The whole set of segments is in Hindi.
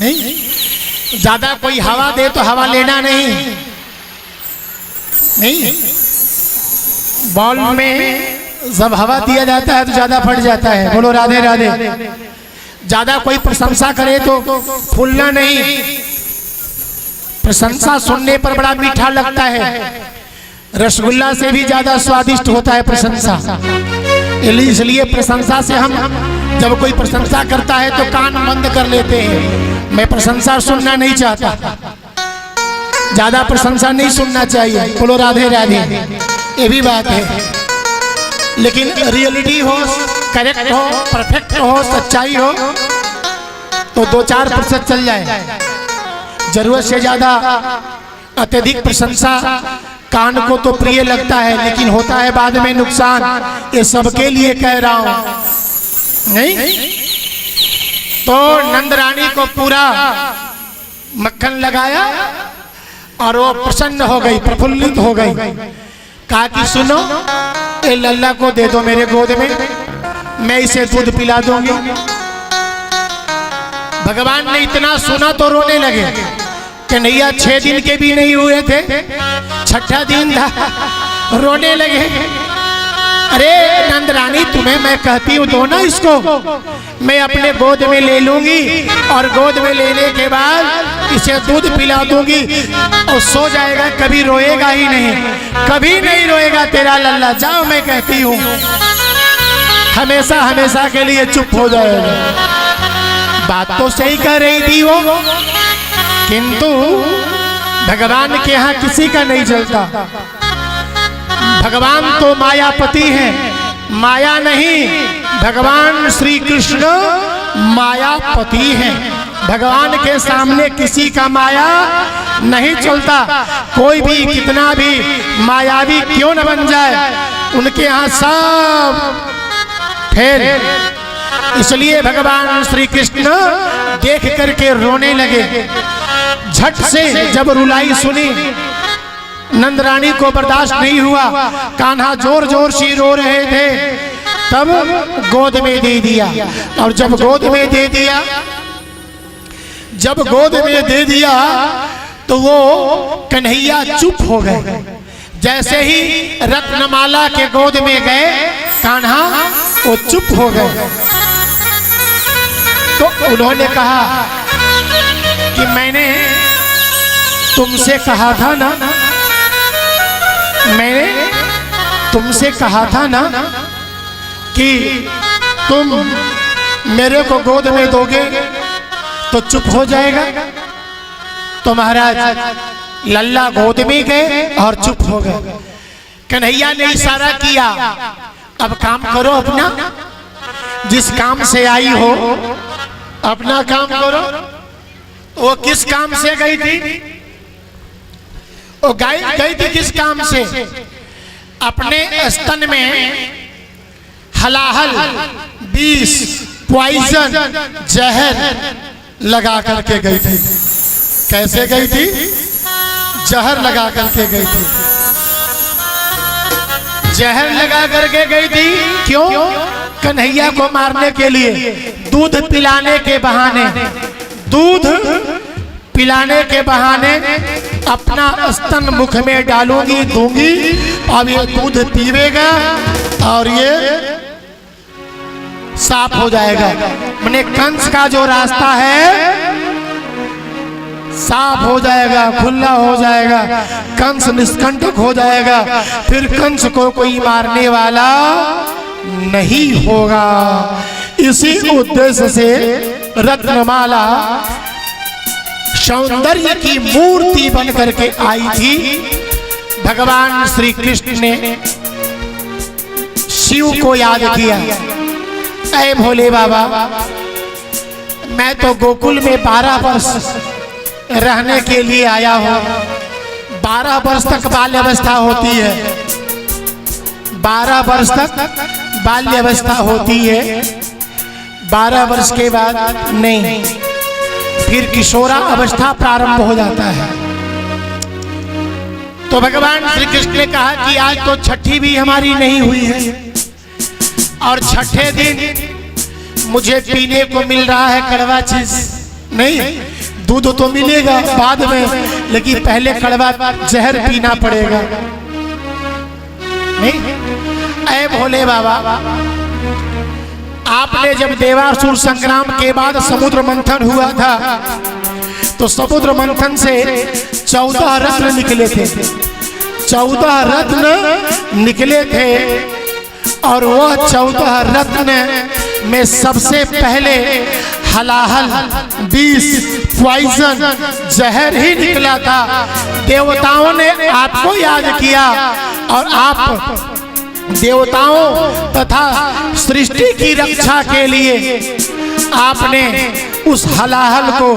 नहीं, ज्यादा कोई हवा दे तो हवा लेना नहीं, बॉल में जब हवा दिया जाता है तो ज्यादा फट जाता है। बोलो राधे राधे। ज्यादा कोई प्रशंसा करे तो फूलना नहीं, प्रशंसा सुनने पर बड़ा मीठा लगता है, रसगुल्ला से भी ज्यादा स्वादिष्ट होता है प्रशंसा। इसलिए प्रशंसा से हम जब कोई प्रशंसा करता है तो कान बंद कर लेते हैं। मैं प्रशंसा सुनना नहीं चाहता, ज्यादा प्रशंसा नहीं सुनना चाहिए। बोलो राधे राधे। ये भी बात है, लेकिन रियलिटी हो, करेक्ट हो, परफेक्ट हो, सच्चाई हो तो 2-4% चल जाए। जरूरत से ज्यादा अत्यधिक प्रशंसा कान को तो प्रिय लगता है, लेकिन होता है बाद में नुकसान। ये सबके लिए कह रहा हूं। नहीं तो नंद रानी को पूरा मक्खन लगाया और वो प्रसन्न हो गई, प्रफुल्लित हो गई। कहा कि सुनो, ये लल्ला को दे दो मेरे गोद में, मैं इसे दूध पिला दूंगी। भगवान ने इतना सुना तो रोने लगे। कन्हैया 6 दिन के भी नहीं हुए थे, 6ठा दिन था, रोने लगे। अरे नंद रानी, तुम्हें मैं कहती हूँ दो ना इसको, मैं अपने गोद में ले लूंगी और गोद में लेने के बाद इसे दूध पिला दूंगी और सो जाएगा, कभी रोएगा ही नहीं, कभी नहीं रोएगा तेरा लल्ला। जाओ, मैं कहती हूँ हमेशा हमेशा के लिए चुप हो जाएगा। बात तो सही कह रही थी वो, किंतु भगवान के यहाँ किसी का नहीं चलता। भगवान तो मायापति हैं, माया नहीं, भगवान श्री कृष्ण मायापति हैं। भगवान के सामने किसी का माया नहीं चलता। कोई भी कितना भी मायावी क्यों न बन जाए, उनके यहाँ सब फेर। इसलिए भगवान श्री कृष्ण देख करके रोने लगे। झट से जब रुलाई सुनी, नंद रानी को बर्दाश्त नहीं हुआ, कान्हा जोर जोर से रो रहे थे, तब गोद में दे दिया। और जब गोद में दे दिया, जब गोद में दे दिया तो वो कन्हैया चुप हो गए। जैसे ही रत्नमाला के गोद में गए कान्हा, वो चुप हो गए। तो उन्होंने कहा कि मैंने तुमसे कहा था ना, मैंने तुमसे कहा था ना कि तुम मेरे को गोद में दोगे तो चुप हो जाएगा। तो महाराज लल्ला गोद में गए और चुप हो गए। कन्हैया ने इशारा किया, अब काम करो अपना, जिस काम से आई हो अपना काम करो। वो किस काम से गई थी? वो गई थी किस काम से? अपने स्तन में हलाहल, विष, पॉइजन, जहर लगा करके गई थी। कैसे गई थी? जहर लगा करके गई थी। जहर लगा करके गई थी। क्यों? कन्हैया को मारने के लिए, दूध पिलाने के बहाने, दूध पिलाने के बहाने अपना स्तन मुख में डालूंगी, दूंगी, अब ये दूध पीवेगा और ये साफ हो जाएगा। मैंने कंस का जो रास्ता है साफ हो जाएगा, खुला हो जाएगा, कंस निष्कंटक हो जाएगा, फिर कंस को कोई मारने वाला नहीं होगा। इसी उद्देश्य से रत्नमाला सौंदर्य की मूर्ति बन करके आई थी। भगवान श्री कृष्ण ने शिव को याद किया, ऐ भोले बाबा, मैं तो गोकुल में 12 वर्ष रहने के लिए आया हूँ। 12 वर्ष तक बाल्य अवस्था होती है, 12 वर्ष तक बाल्य अवस्था होती है, 12 वर्ष के बाद नहीं, फिर किशोरा अवस्था प्रारंभ हो जाता है। तो भगवान श्री कृष्ण ने कहा कि आज तो छठी भी हमारी नहीं हुई है और छठे दिन मुझे पीने को मिल रहा है कड़वा चीज। नहीं, दूध तो मिलेगा बाद में, लेकिन पहले कड़वा जहर पीना पड़ेगा। नहीं, ऐ भोले बाबा, आपने जब देवासुर संग्राम के बाद समुद्र मंथन हुआ था, तो समुद्र मंथन से 14 रत्न निकले थे, 14 रत्न निकले थे। और वह 14 रत्न में सबसे पहले हलाहल 20 पॉइजन जहर ही निकला था। देवताओं ने आपको याद किया और आप देवताओं तथा सृष्टि की रक्षा के लिए आपने उस हलाहल को,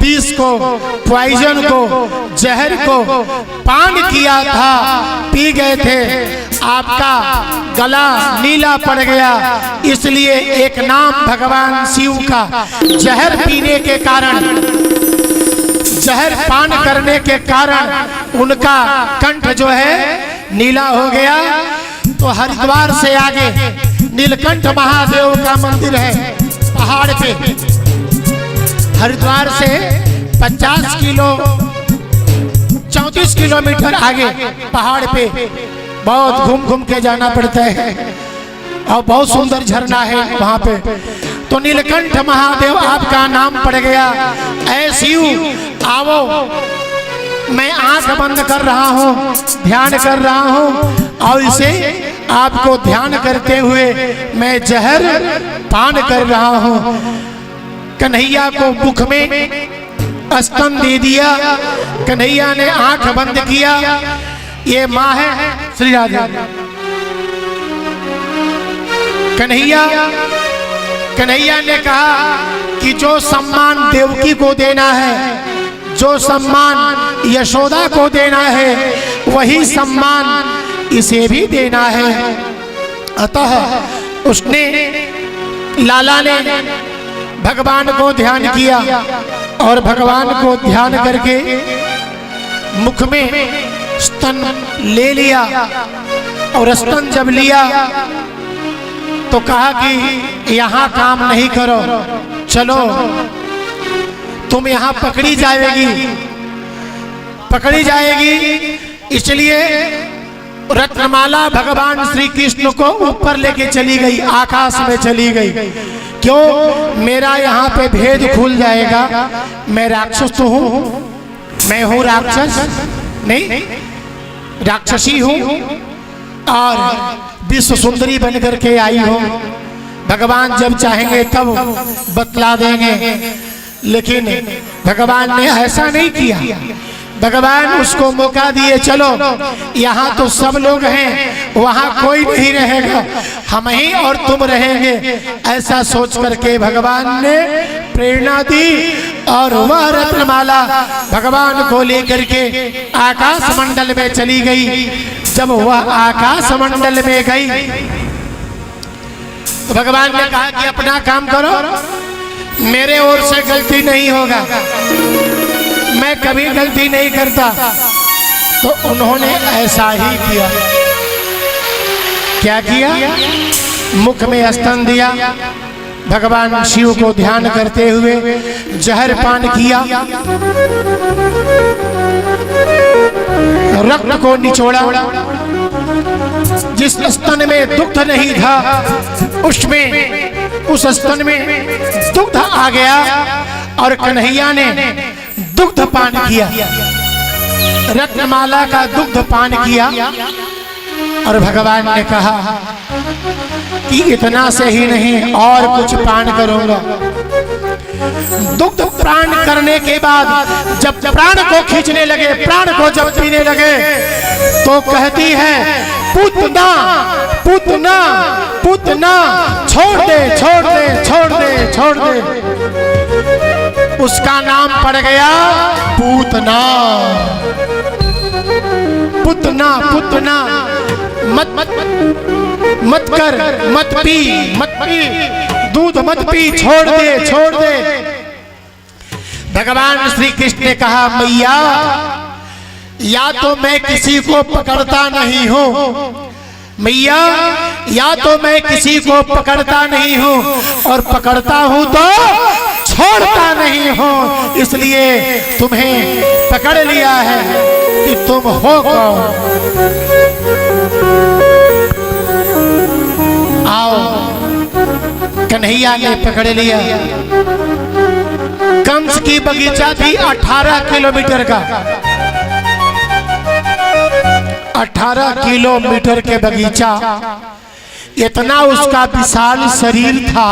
20 को, पॉइजन को, जहर को पान किया था, पी गए थे। आपका गला नीला पड़ गया, इसलिए एक नाम भगवान शिव का जहर पीने के कारण, जहर पान करने के कारण उनका कंठ जो है नीला हो गया। तो हरिद्वार से आगे नीलकंठ महादेव का मंदिर है पहाड़ पे। हरिद्वार से 50 किलो 34 किलोमीटर आगे पहाड़ पे बहुत घूम घूम के जाना पड़ता है और बहुत सुंदर झरना है वहां पे। तो नीलकंठ महादेव आपका नाम पड़ गया। ऐ शिव आओ, मैं आंख बंद कर रहा हूँ, ध्यान कर रहा हूँ और इसे आपको ध्यान करते हुए मैं जहर पान कर रहा हूँ। कन्हैया को मुख में स्तन दे दिया, कन्हैया ने आंख बंद किया। ये माँ है श्री राधा। कन्हैया ने कहा कि जो सम्मान देवकी को देना है, जो सम्मान यशोदा को देना है, वही सम्मान इसे भी देना है। अतः उसने, लाला ने भगवान को ध्यान किया और भगवान को ध्यान करके मुख में स्तन ले लिया। और स्तन जब लिया तो कहा कि यहाँ काम नहीं करो, चलो तुम यहाँ पकड़ी जाएगी, पकड़ी जाएगी। इसलिए रत्नमाला भगवान श्री कृष्ण को ऊपर लेके चली गई, आकाश में चली गई। क्यों? मेरा यहाँ पे भेद खुल जाएगा। मैं राक्षस तो हूँ, मैं हूँ राक्षस नहीं, राक्षसी हूँ और विश्व सुंदरी बन करके आई हूँ। भगवान जब चाहेंगे तब बतला देंगे, लेकिन भगवान ने ऐसा नहीं किया। भगवान उसको मौका दिए, चलो यहाँ तो सब लोग हैं, वहाँ कोई नहीं रहेगा, हम ही और तुम रहेंगे। ऐसा सोच करके भगवान ने प्रेरणा दी और वह रत्नमाला भगवान को लेकर के आकाश मंडल में चली गई। जब वह आकाश मंडल में गई तो भगवान ने कहा कि अपना काम करो, मेरे ओर से गलती नहीं होगा, मैं कभी गलती नहीं करता। तो उन्होंने ऐसा ही किया। क्या किया? मुख में स्तन दिया, भगवान शिव को ध्यान करते हुए जहर पान किया, रक्त को निचोड़ा। जिस स्तन में दुग्ध नहीं था उसमें, उस स्तन में दुग्ध आ गया और कन्हैया ने दुग्ध पान किया, रत्नमाला का दुग्ध पान किया। और भगवान ने कहा कि इतना से ही नहीं, और कुछ पान करूंगा। दुग्ध पान करने के बाद जब प्राण को खींचने लगे, प्राण को जब पीने लगे, तो कहती है, पुतना पुतना पुतना, छोड़ दे छोड़ दे छोड़ दे छोड़ दे। उसका नाम पड़ गया पूतना। पुतना पुतना, मत मत मत कर, मत पी, मत पी, दूध मत पी, छोड़ दे छोड़ दे। भगवान श्री कृष्ण ने कहा, मैया या तो मैं किसी को पकड़ता नहीं हूँ, मैया या तो मैं किसी को पकड़ता नहीं हूँ, और पकड़ता हूँ तो छोड़ता नहीं हूं, इसलिए तुम्हें पकड़ लिया है कि तुम हो कौन। आओ, कन्हैया ने पकड़ लिया। कंस की बगीचा थी 18 किलोमीटर का, 18 किलोमीटर के बगीचा। इतना उसका विशाल शरीर था।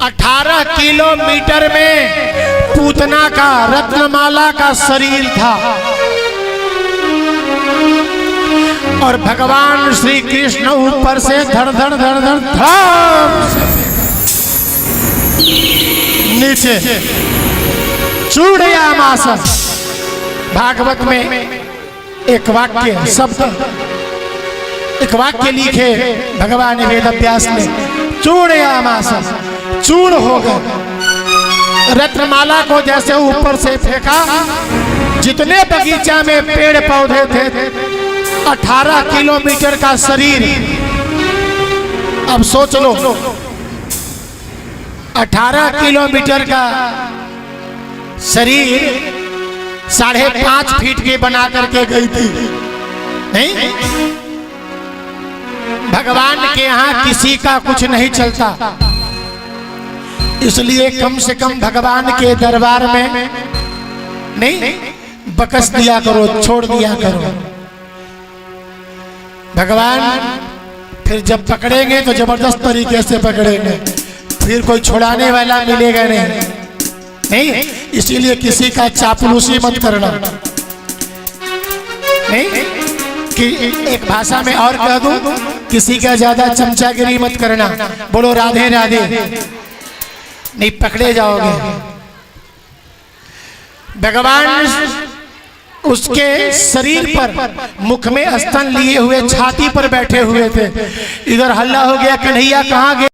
18 किलोमीटर में पूतना का, रत्नमाला का शरीर था। और भगवान श्री कृष्ण ऊपर से धड़ धड़ धड़ धड़ धड़ नीचे चूड़यामास। भागवत में एक वाक्य शब्द, एक वाक्य लिखे भगवान वेदव्यास ने, चूड़यामास, चूड़ हो गए। रत्नमाला को जैसे ऊपर से फेंका, जितने बगीचा में पेड़ पौधे थे, 18 किलोमीटर का शरीर। अब सोच लो, 18 किलोमीटर का शरीर 5.5 फीट के बना करके गई थी। नहीं, भगवान के यहाँ किसी का कुछ नहीं चलता, इसलिए कम से कम भगवान के दरबार में नहीं बकस दिया करो, छोड़ दिया करो। भगवान फिर जब पकड़ेंगे तो जबरदस्त तरीके से पकड़ेंगे, फिर कोई छुड़ाने वाला मिलेगा नहीं। इसीलिए किसी का चापलूसी मत करना। नहीं कि एक भाषा में और कह दूं, किसी का ज्यादा चमचागिरी मत करना। बोलो राधे राधे, नहीं पकड़े जाओगे। भगवान उसके शरीर पर मुख में स्तन लिए हुए छाती पर बैठे हुए थे। इधर हल्ला हो गया, कन्हैया कहाँ गया।